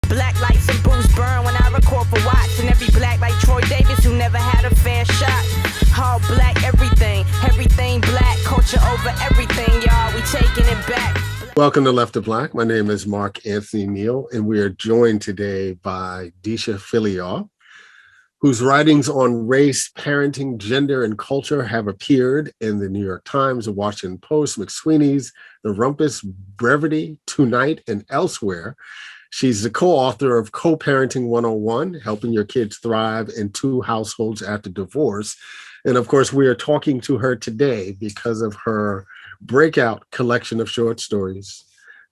Black lights and booze burn when I record for Watts. And every black like Troy Davis who never had a fair shot. All black everything, everything black. Culture over everything, y'all, we taking it back. Welcome to Left of Black. My name is Mark Anthony Neal, and we are joined today by Deesha Philyaw, whose writings on race, parenting, gender, and culture have appeared in the New York Times, the Washington Post, McSweeney's, The Rumpus, Brevity, Tonight, and elsewhere. She's the co-author of Co-Parenting 101, Helping Your Kids Thrive in Two Households After Divorce. And of course, we are talking to her today because of her breakout collection of short stories,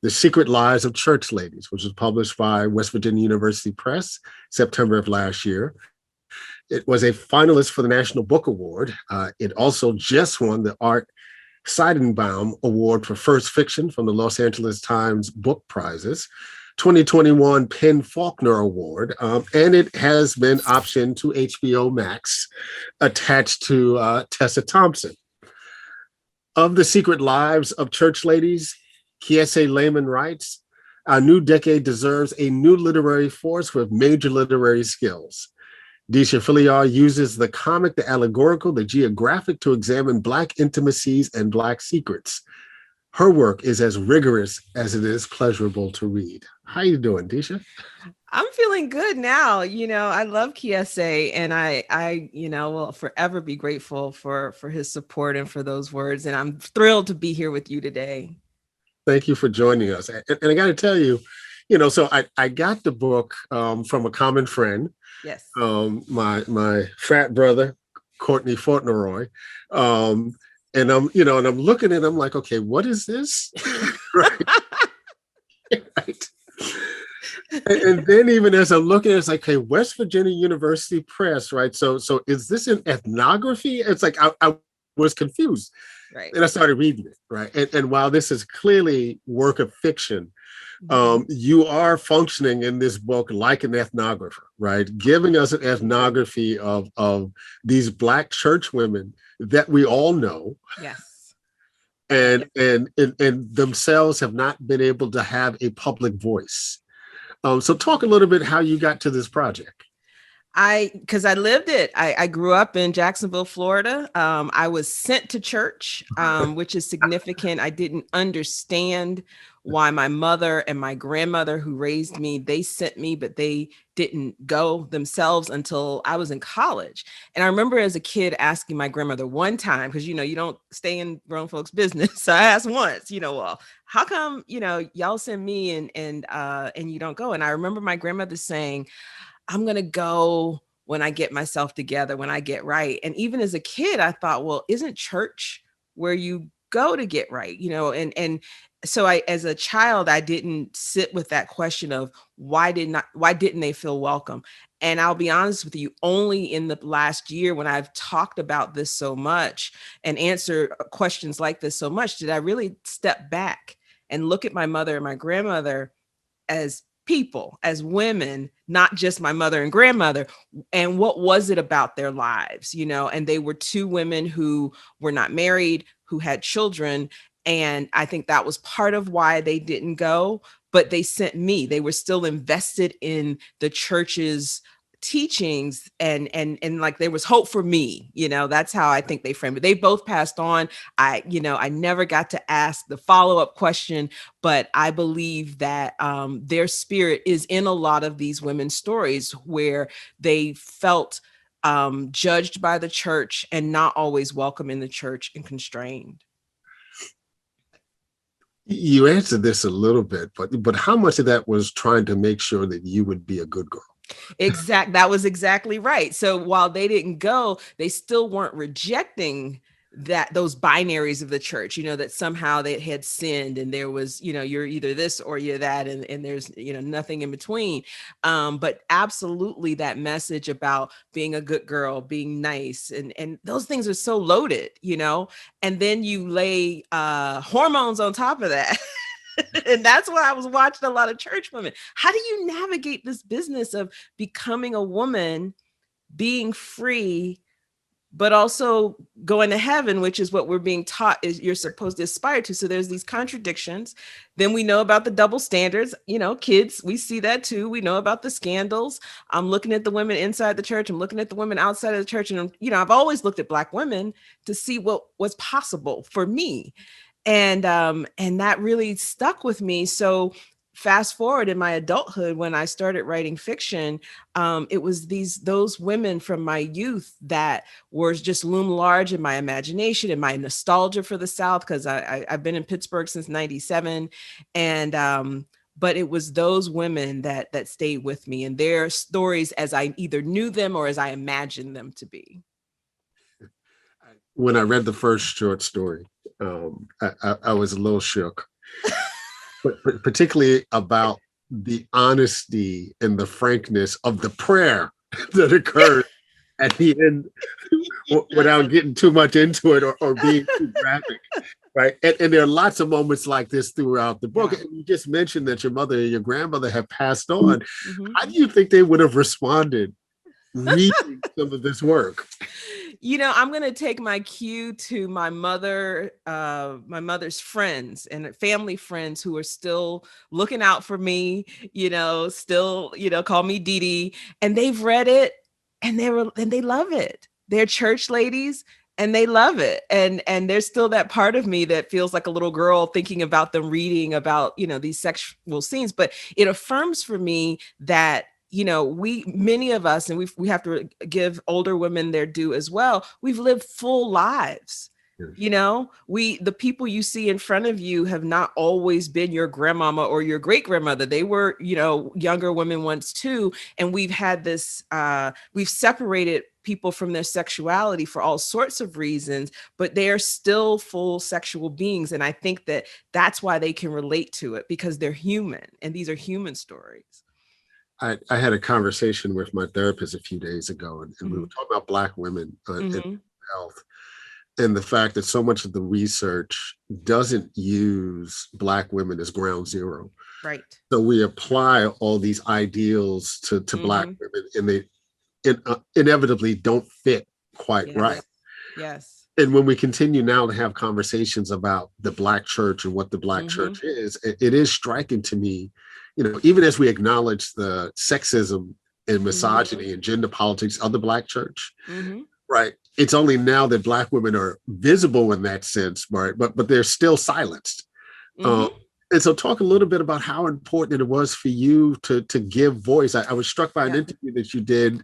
The Secret Lives of Church Ladies, which was published by West Virginia University Press, September of last year. It was a finalist for the National Book Award. It also just won the Art Seidenbaum Award for First Fiction from the Los Angeles Times Book Prizes, 2021 Penn Faulkner Award, and it has been optioned to HBO Max, attached to Tess Thompson. Of The Secret Lives of Church Ladies, Kiese Lehman writes, "Our new decade deserves a new literary force with major literary skills. Deesha Philyaw uses the comic, the allegorical, the geographic to examine Black intimacies and Black secrets. Her work is as rigorous as it is pleasurable to read." How you doing, Deesha? I'm feeling good now. I love Kiese, and I will forever be grateful for his support and for those words. And I'm thrilled to be here with you today. Thank you for joining us. And I got to tell you, so I got the book from a common friend. Yes. My frat brother, Courtney Fortneroy. And I'm looking at it, I'm like, okay, what is this? Right. Right. And then even as I'm looking at it, it's like, okay, West Virginia University Press, right? So is this an ethnography? It's like, I was confused. Right. And I started reading it, right? And while this is clearly work of fiction, you are functioning in this book like an ethnographer, right? Giving us an ethnography of these Black church women that we all know. Yes. And themselves have not been able to have a public voice. So talk a little bit how you got to this project. Because I lived it. I grew up in Jacksonville, Florida. I was sent to church, which is significant. I didn't understand why my mother and my grandmother who raised me, they sent me, but they didn't go themselves until I was in college. And I remember as a kid asking my grandmother one time, because, you don't stay in grown folks' business. So I asked once, well, how come, y'all send me and you don't go? And I remember my grandmother saying, I'm going to go when I get myself together, when I get right. And even as a kid, I thought, well, isn't church where you go to get right? And so as a child, I didn't sit with that question of why didn't they feel welcome? And I'll be honest with you, only in the last year when I've talked about this so much and answer questions like this so much, did I really step back and look at my mother and my grandmother as people, as women, not just my mother and grandmother. And what was it about their lives, and they were two women who were not married, who had children. And I think that was part of why they didn't go, but they sent me. They were still invested in the church's teachings and like there was hope for me. That's how I think they framed it. They both passed on. I never got to ask the follow-up question, but I believe that their spirit is in a lot of these women's stories where they felt judged by the church and not always welcome in the church and constrained. You answered this a little bit, but how much of that was trying to make sure that you would be a good girl? That was exactly right. So while they didn't go, they still weren't rejecting those binaries of the church, that somehow they had sinned and there was, you're either this or you're that, and there's, nothing in between. But absolutely that message about being a good girl, being nice, and those things are so loaded, and then you lay hormones on top of that. And that's why I was watching a lot of church women. How do you navigate this business of becoming a woman, being free, but also going to heaven, which is what we're being taught is you're supposed to aspire to. So there's these contradictions. Then we know about the double standards, kids, we see that too. We know about the scandals. I'm looking at the women inside the church. I'm looking at the women outside of the church. And, I've always looked at Black women to see what was possible for me. And that really stuck with me. So fast forward in my adulthood, when I started writing fiction, it was those women from my youth that were just loom large in my imagination and my nostalgia for the South, because I've been in Pittsburgh since '97, and but it was those women that stayed with me and their stories as I either knew them or as I imagined them to be. When I read the first short story, I was a little shook. But particularly about the honesty and the frankness of the prayer that occurred at the end, without getting too much into it or being too graphic, right? And there are lots of moments like this throughout the book. Yeah. And you just mentioned that your mother and your grandmother have passed on. Mm-hmm. How do you think they would have responded reading some of this work? I'm going to take my cue to my mother's friends and family friends who are still looking out for me, still, call me Dee Dee, and they've read it and they love it. They're church ladies and they love it. And there's still that part of me that feels like a little girl thinking about them reading about, these sexual scenes, but it affirms for me that many of us, and we have to give older women their due as well. We've lived full lives. Yes. The people you see in front of you have not always been your grandmama or your great grandmother. They were, younger women once too. And we've had this, we've separated people from their sexuality for all sorts of reasons, but they are still full sexual beings. And I think that that's why they can relate to it, because they're human and these are human stories. I had a conversation with my therapist a few days ago, and we were talking about Black women and health, and the fact that so much of the research doesn't use Black women as ground zero. Right. So we apply all these ideals to Black women, and they inevitably don't fit quite right. Yes. And when we continue now to have conversations about the Black church and what the Black church is, it is striking to me, even as we acknowledge the sexism and misogyny and gender politics of the Black church, right? It's only now that Black women are visible in that sense, right? But they're still silenced. And so talk a little bit about how important it was for you to give voice. I was struck by an interview that you did,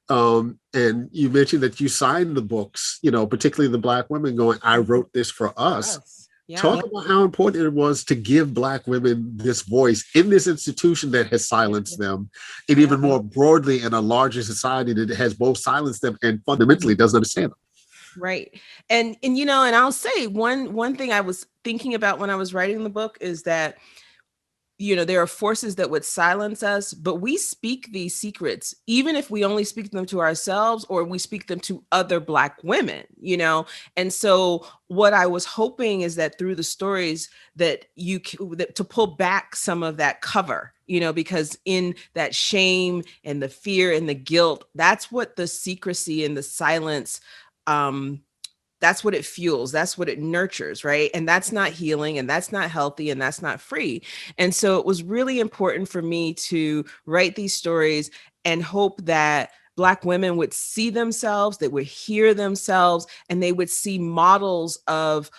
and you mentioned that you signed the books, particularly the Black women, going, I wrote this for us. Yeah. Talk about how important it was to give Black women this voice in this institution that has silenced them, and even more broadly in a larger society that has both silenced them and fundamentally doesn't understand them. Right. And I'll say one thing I was thinking about when I was writing the book is that, there are forces that would silence us, but we speak these secrets, even if we only speak them to ourselves or we speak them to other Black women, And so what I was hoping is that through the stories that to pull back some of that cover, because in that shame and the fear and the guilt, that's what the secrecy and the silence, that's what it fuels. That's what it nurtures, right? And that's not healing, and that's not healthy, and that's not free. And so it was really important for me to write these stories and hope that Black women would see themselves, that would hear themselves, and they would see models of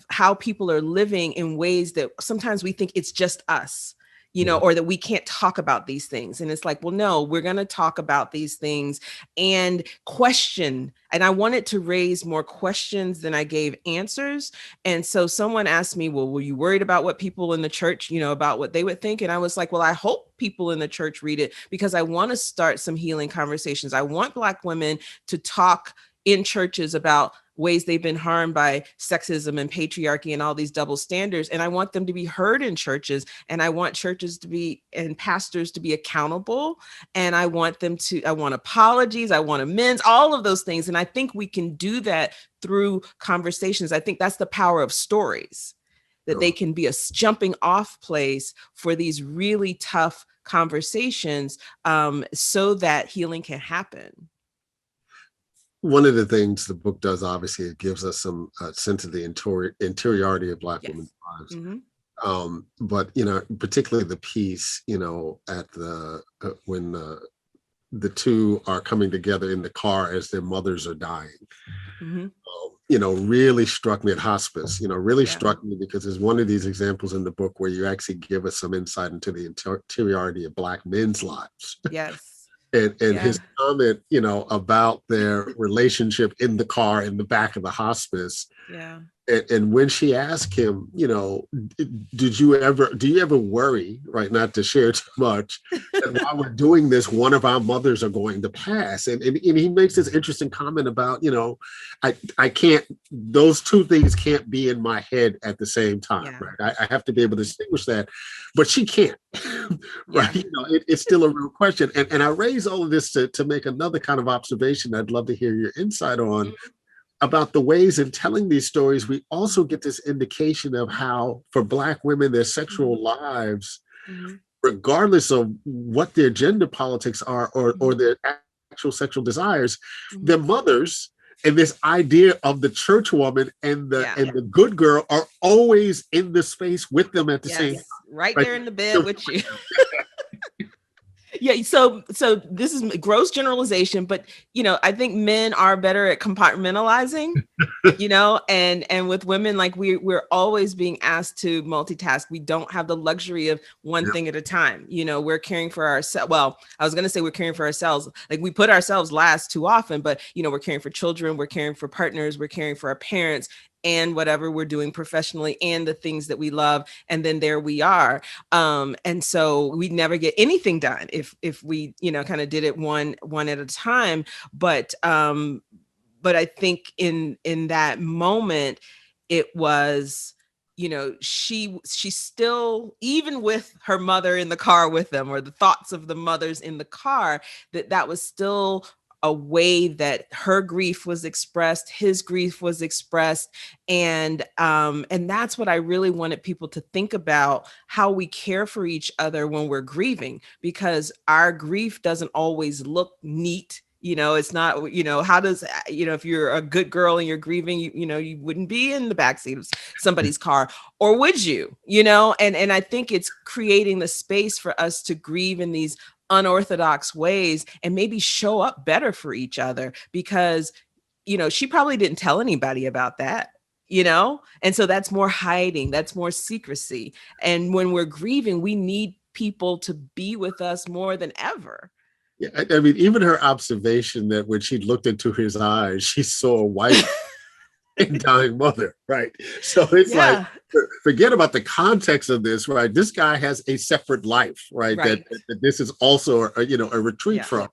how people are living in ways that sometimes we think it's just us. Or that we can't talk about these things. And it's like, well, no, we're going to talk about these things and question. And I wanted to raise more questions than I gave answers. And so someone asked me, well, were you worried about what people in the church, about what they would think? And I was like, well, I hope people in the church read it, because I want to start some healing conversations. I want Black women to talk in churches about ways they've been harmed by sexism and patriarchy and all these double standards. And I want them to be heard in churches, and I want churches and pastors to be accountable. And I want apologies. I want amends, all of those things. And I think we can do that through conversations. I think that's the power of stories, that they can be a jumping off place for these really tough conversations, so that healing can happen. one of the things the book does, obviously, it gives us some sense of the interiority of Black Yes. women's lives. Mm-hmm. But particularly the piece, at the when the two are coming together in the car as their mothers are dying. Mm-hmm. Really struck me at hospice. Really Yeah. struck me because it's one of these examples in the book where you actually give us some insight into the interiority of Black men's lives. Yes. And Yeah. his comment, about their relationship in the car in the back of the hospice. Yeah. And when she asked him, do you ever worry, right, not to share too much, that while we're doing this, one of our mothers are going to pass? And he makes this interesting comment about, I can't, those two things can't be in my head at the same time, Yeah. right? I have to be able to distinguish that, but she can't, right? Yeah. It's still a real question. And I raise all of this to make another kind of observation I'd love to hear your insight on. Mm-hmm. About the ways in telling these stories, we also get this indication of how, for Black women, their sexual lives, Mm-hmm. regardless of what their gender politics are or their actual sexual desires, their mothers and this idea of the church woman and the good girl are always in the space with them at the same time. Right there in the bed with you. Yeah, so this is gross generalization, but I think men are better at compartmentalizing, and with women, like we're always being asked to multitask. We don't have the luxury of one thing at a time. We're caring for ourselves. Well, I was going to say we're caring for ourselves. Like we put ourselves last too often, but we're caring for children, we're caring for partners, we're caring for our parents, and whatever we're doing professionally and the things that we love. And then there we are. And so we never get anything done if we, kind of did it one at a time. But I think in that moment, it was, she still, even with her mother in the car with them, or the thoughts of the mothers in the car, that was still a way that her grief was expressed, his grief was expressed. And that's what I really wanted people to think about, how we care for each other when we're grieving, because our grief doesn't always look neat. It's not, how does, if you're a good girl and you're grieving, you wouldn't be in the backseat of somebody's car, or would you, and I think it's creating the space for us to grieve in these unorthodox ways and maybe show up better for each other, because, she probably didn't tell anybody about that, and so that's more hiding, that's more secrecy. And when we're grieving, we need people to be with us more than ever. Yeah, I mean, even her observation that when she looked into his eyes, she saw a white and dying mother, right? So it's like, forget about the context of this, right? This guy has a separate life, right? That this is also a retreat from.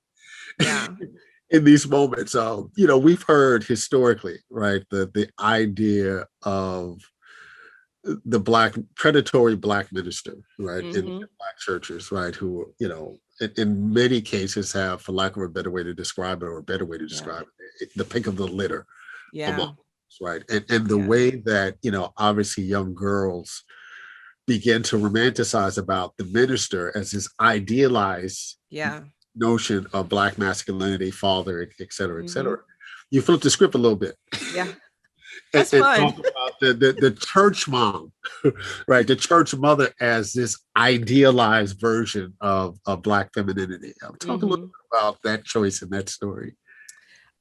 In these moments. We've heard historically, right, the idea of the predatory Black minister, right, in Black churches, right, who, in many cases have, for lack of a better way to describe it, or a better way to describe it, the pick of the litter among us, right? And the way that, obviously young girls begin to romanticize about the minister as this idealized notion of Black masculinity, father, et cetera, et cetera. You flip the script a little bit. Yeah. That's fun. Talk about the church mom, right? The church mother as this idealized version of Black femininity. Talk a little bit about that choice in that story.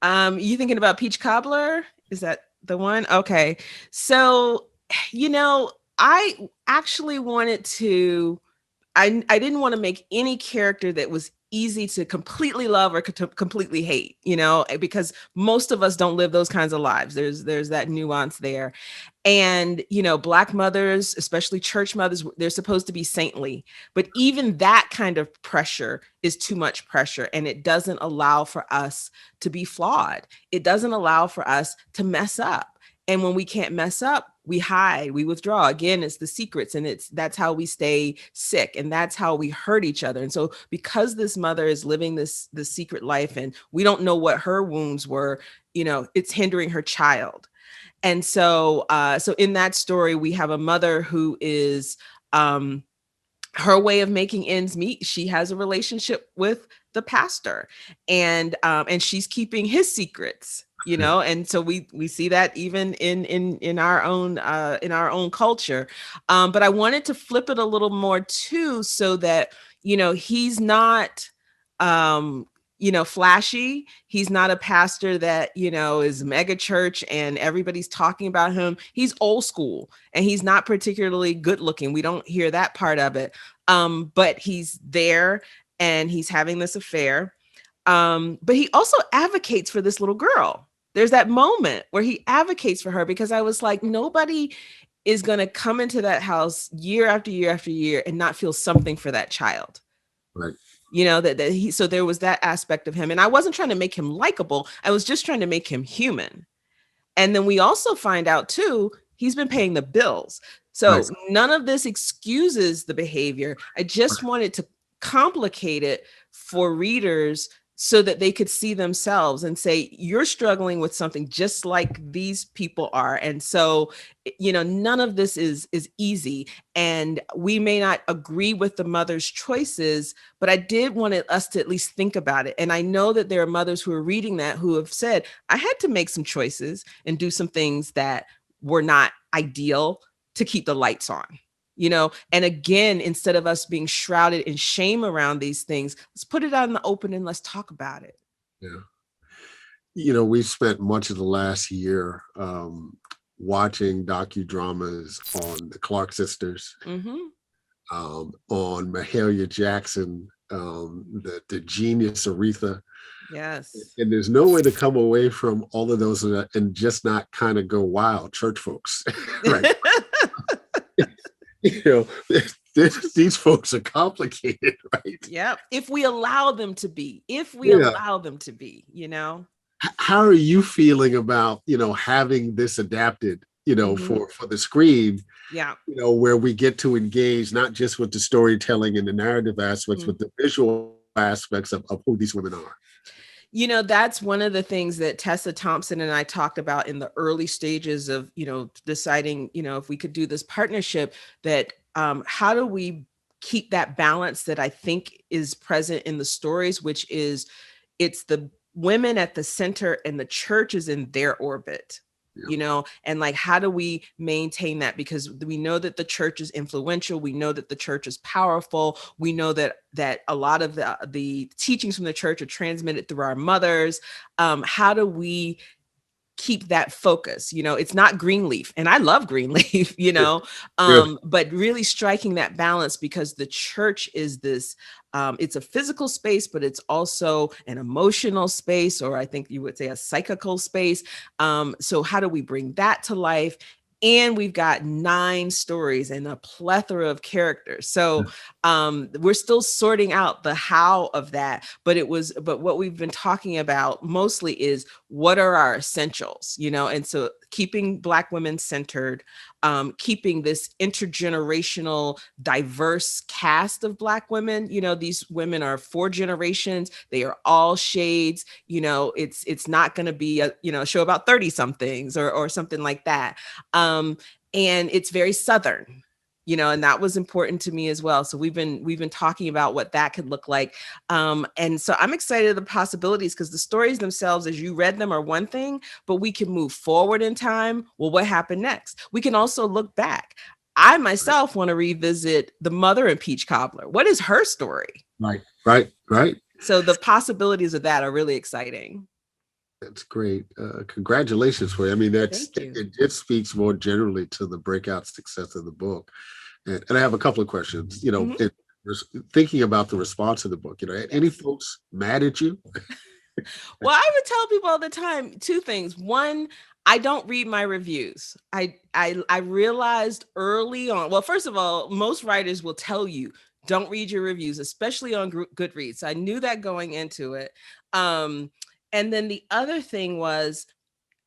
You thinking about Peach Cobbler? Is that the one? Okay. So, I actually wanted to, I didn't want to make any character that was easy to completely love or to completely hate, because most of us don't live those kinds of lives. There's that nuance there. And, Black mothers, especially church mothers, they're supposed to be saintly, but even that kind of pressure is too much pressure. And it doesn't allow for us to be flawed. It doesn't allow for us to mess up. And when we can't mess up, we hide, we withdraw. Again, it's the secrets, and that's how we stay sick, and that's how we hurt each other. And so because this mother is living this secret life, and we don't know what her wounds were, it's hindering her child. And so in that story, we have a mother who is her way of making ends meet, she has a relationship with the pastor, and she's keeping his secrets, and so we see that even in our own culture. But I wanted to flip it a little more too, so that he's not flashy. He's not a pastor that, is mega church and everybody's talking about him. He's old school, and he's not particularly good looking. We don't hear that part of it. But he's there and he's having this affair. But he also advocates for this little girl. There's that moment where he advocates for her, because I was like, nobody is going to come into that house year after year after year and not feel something for that child. Right. So there was that aspect of him. And I wasn't trying to make him likable. I was just trying to make him human. And then we also find out too, he's been paying the bills. So none of this excuses the behavior. I just wanted to complicate it for readers so that they could see themselves and say, you're struggling with something just like these people are. And so, none of this is easy. And we may not agree with the mother's choices, but I did want us to at least think about it. And I know that there are mothers who are reading that who have said, I had to make some choices and do some things that were not ideal to keep the lights on. And again, instead of us being shrouded in shame around these things, let's put it out in the open and let's talk about it. Yeah. We spent much of the last year watching docudramas on the Clark sisters, on Mahalia Jackson, the genius Aretha. Yes. And there's no way to come away from all of those and just not kind of go, wow, church folks. Right. These folks are complicated, right? Yeah. If we allow them to be, How are you feeling about, having this adapted, for the screen? Yeah. Where we get to engage not just with the storytelling and the narrative aspects, but the visual aspects of who these women are. That's one of the things that Tessa Thompson and I talked about in the early stages of, deciding, if we could do this partnership, that how do we keep that balance that I think is present in the stories, which is it's the women at the center and the church is in their orbit. And like, how do we maintain that? Because we know that the church is influential. We know that the church is powerful. We know that a lot of the teachings from the church are transmitted through our mothers. How do we keep that focus? It's not Greenleaf, and I love Greenleaf, but really striking that balance, because the church is this, it's a physical space, but it's also an emotional space, or I think you would say a psychical space. So how do we bring that to life? And we've got 9 stories and a plethora of characters. So we're still sorting out the how of that. But what we've been talking about mostly is what are our essentials, and so keeping Black women centered, keeping this intergenerational, diverse cast of Black women. These women are 4 generations. They are all shades. It's not going to be a show about 30 somethings or something like that. And it's very Southern. And that was important to me as well. So we've been talking about what that could look like. And so I'm excited at the possibilities, because the stories themselves, as you read them, are one thing, but we can move forward in time. Well, what happened next? We can also look back. I myself want to revisit the mother in Peach Cobbler. What is her story? Right. So the possibilities of that are really exciting. That's great. Congratulations for you. I mean, it just speaks more generally to the breakout success of the book. And I have a couple of questions. Thinking about the response of the book, any folks mad at you? Well, I would tell people all the time 2 things. One, I don't read my reviews. I realized early on, well, first of all, most writers will tell you, don't read your reviews, especially on Goodreads. I knew that going into it. And then the other thing was,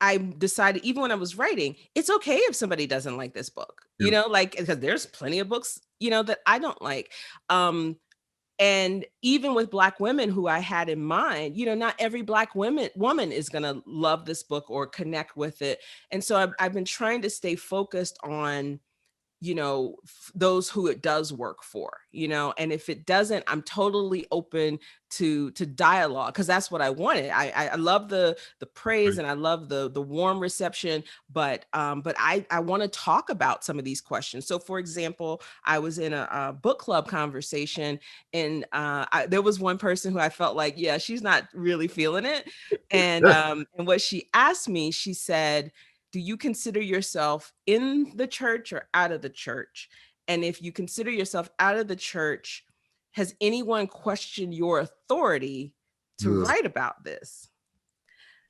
I decided, even when I was writing, it's okay if somebody doesn't like this book, because there's plenty of books, that I don't like. And even with Black women who I had in mind, not every Black woman is going to love this book or connect with it. And so I've been trying to stay focused on those who it does work for, and if it doesn't, I'm totally open to dialogue, because that's what I wanted. I love the praise, and I love the warm reception, but I want to talk about some of these questions. So for example, I was in a book club conversation, and there was one person who I felt like, yeah, she's not really feeling it. And what she asked me, she said, do you consider yourself in the church or out of the church? And if you consider yourself out of the church, has anyone questioned your authority to write about this?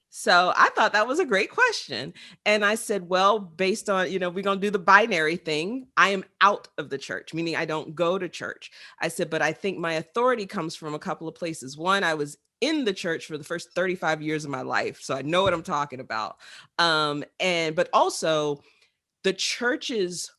So I thought that was a great question. And I said, well, based on, we're going to do the binary thing. I am out of the church, meaning I don't go to church. I said, but I think my authority comes from a couple of places. One, I was in the church for the first 35 years of my life, so I know what I'm talking about. But also the church's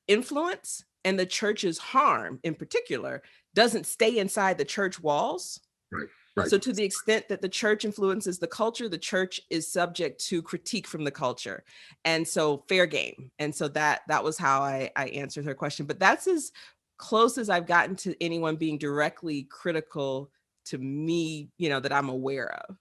influence and the church's harm in particular doesn't stay inside the church walls. Right. So to the extent that the church influences the culture, the church is subject to critique from the culture. And so fair game. And so that was how I answered her question. But that's as close as I've gotten to anyone being directly critical to me, that I'm aware of.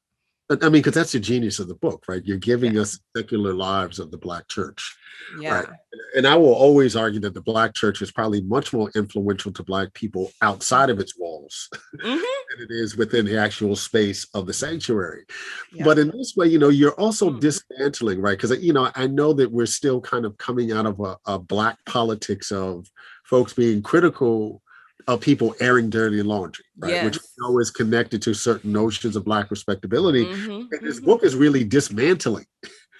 I mean, because that's the genius of the book, right? You're giving us secular lives of the Black church. Yeah. Right. And I will always argue that the Black church is probably much more influential to Black people outside of its walls than it is within the actual space of the sanctuary. Yeah. But in this way, you're also dismantling, right? Because, I know that we're still kind of coming out of a Black politics of folks being critical of people airing dirty laundry, right? Yes. Which we know is connected to certain notions of Black respectability. And this book is really dismantling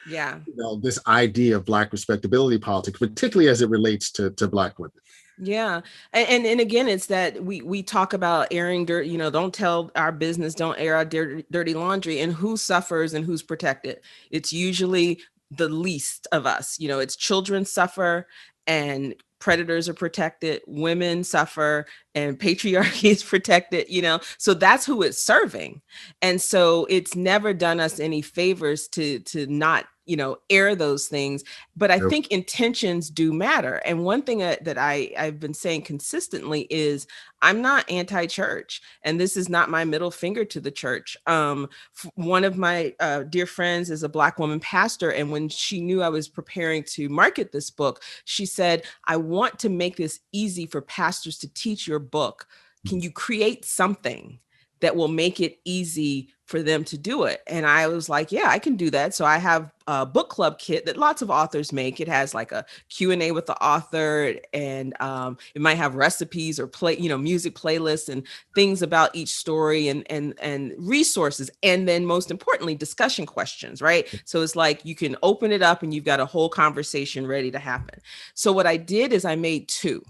this idea of Black respectability politics, particularly as it relates to Black women. Yeah. And again, it's that we talk about airing dirt, don't tell our business, don't air our dirty laundry, and who suffers and who's protected. It's usually the least of us. It's children suffer and predators are protected, women suffer, and patriarchy is protected, so that's who it's serving. And so it's never done us any favors to not, air those things. But I think intentions do matter. And one thing that I've been saying consistently is I'm not anti-church, and this is not my middle finger to the church. One of my dear friends is a Black woman pastor. And when she knew I was preparing to market this book, she said, I want to make this easy for pastors to teach your book. Can you create something that will make it easy for them to do it? And I was like, yeah, I can do that. So I have a book club kit that lots of authors make. It has like a Q&A with the author, and it might have recipes or music playlists and things about each story and resources. And then most importantly, discussion questions, right? So it's like you can open it up and you've got a whole conversation ready to happen. So what I did is I made two.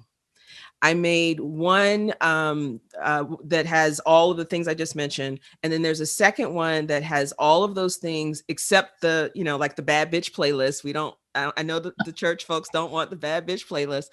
I made one that has all of the things I just mentioned. And then there's a second one that has all of those things except the, like the bad bitch playlist. I know that the church folks don't want the bad bitch playlist.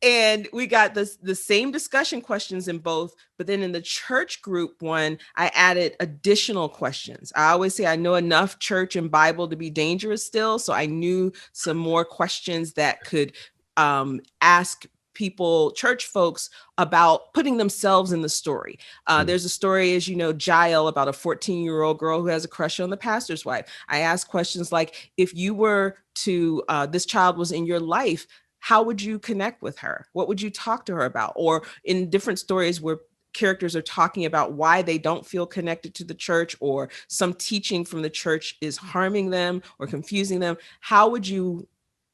And we got the same discussion questions in both, but then in the church group one, I added additional questions. I always say I know enough church and Bible to be dangerous still. So I knew some more questions that could ask people, church folks, about putting themselves in the story. There's a story, as you know, Jael, about a 14-year-old girl who has a crush on the pastor's wife. I asked questions like, if you were to, this child was in your life, how would you connect with her? What would you talk to her about? Or in different stories where characters are talking about why they don't feel connected to the church, or some teaching from the church is harming them or confusing them, how would you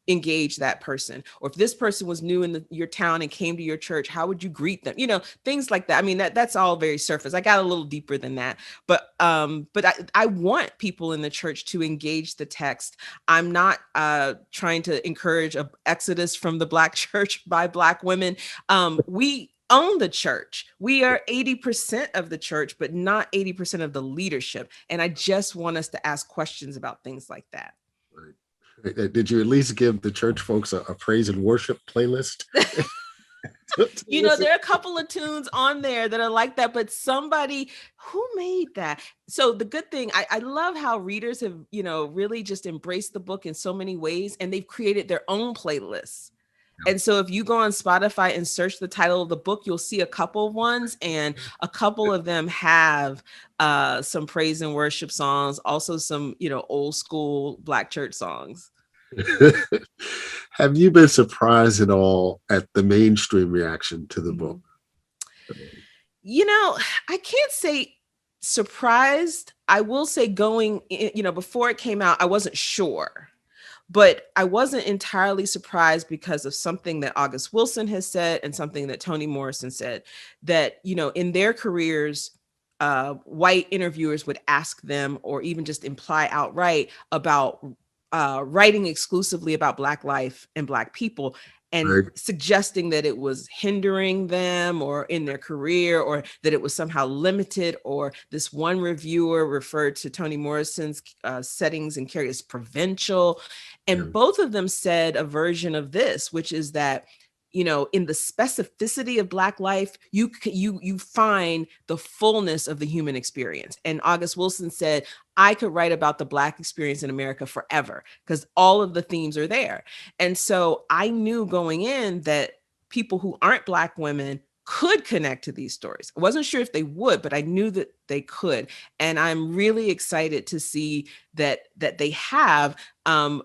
engage that person? Or if this person was new in your town and came to your church, how would you greet them? Things like that. I mean, that's all very surface. I got a little deeper than that, but I want people in the church to engage the text. I'm not trying to encourage an exodus from the Black church by Black women. We own the church. We are 80% of the church, but not 80% of the leadership. And I just want us to ask questions about things like that. Right. Did you at least give the church folks a praise and worship playlist? There are a couple of tunes on there that are like that, but somebody who made that. So the good thing, I love how readers have, really just embraced the book in so many ways, and they've created their own playlists. And so if you go on Spotify and search the title of the book, you'll see a couple of ones, and a couple of them have some praise and worship songs, also some, old school Black church songs. Have you been surprised at all at the mainstream reaction to the book? I can't say surprised. I will say before it came out, I wasn't sure. But I wasn't entirely surprised because of something that August Wilson has said and something that Toni Morrison said, that, in their careers, white interviewers would ask them or even just imply outright about writing exclusively about Black life and Black people, and suggesting that it was hindering them or in their career, or that it was somehow limited, or this one reviewer referred to Toni Morrison's settings and character as provincial. And both of them said a version of this, which is that, in the specificity of Black life, you find the fullness of the human experience. And August Wilson said, I could write about the Black experience in America forever because all of the themes are there. And so I knew going in that people who aren't Black women could connect to these stories. I wasn't sure if they would, but I knew that they could. And I'm really excited to see that they have,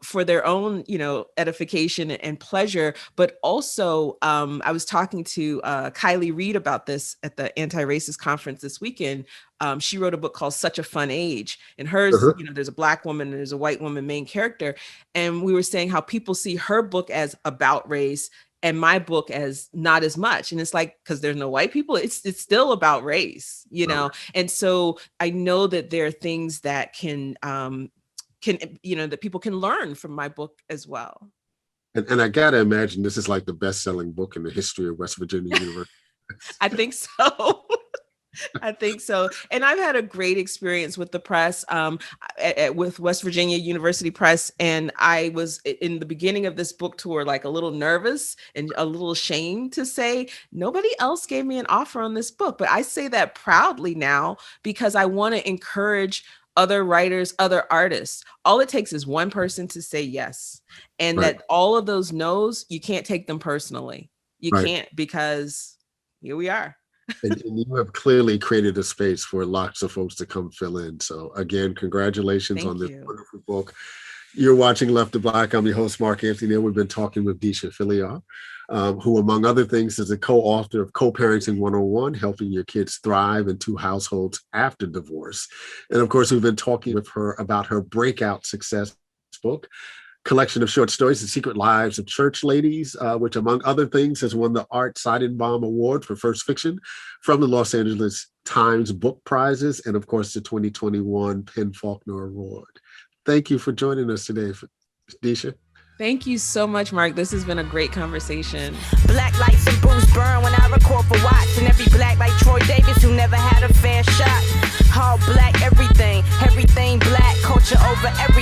for their own, edification and pleasure. But also, I was talking to Kylie Reed about this at the Anti-Racist Conference this weekend. She wrote a book called Such a Fun Age. And hers, there's a Black woman and there's a white woman main character. And we were saying how people see her book as about race and my book as not as much. And it's like, because there's no white people, it's still about race, And so I know that there are things that can that people can learn from my book as well. And I gotta imagine this is like the best-selling book in the history of West Virginia University. I think so. I think so. And I've had a great experience with the press, with West Virginia University Press. And I was in the beginning of this book tour, like a little nervous and a little ashamed to say, nobody else gave me an offer on this book. But I say that proudly now because I want to encourage other writers, other artists. All it takes is one person to say yes. And that all of those no's, you can't take them personally. You can't, because here we are. And you have clearly created a space for lots of folks to come fill in. So again, congratulations on this wonderful book. You're watching Left to Black. I'm your host, Mark Anthony Neal. We've been talking with Deesha Philyaw, who, among other things, is a co-author of Co-Parenting 101, Helping Your Kids Thrive in Two Households After Divorce. And of course, we've been talking with her about her breakout success book, collection of short stories, The Secret Lives of Church Ladies, which, among other things, has won the Art Seidenbaum Award for First Fiction from the Los Angeles Times Book Prizes, and of course, the 2021 Penn Faulkner Award. Thank you for joining us today, Deesha. Thank you so much, Mark. This has been a great conversation. Black lights and booze burn when I record for Watts, and every Black like Troy Davis who never had a fair shot. All Black everything, everything Black, culture over everything.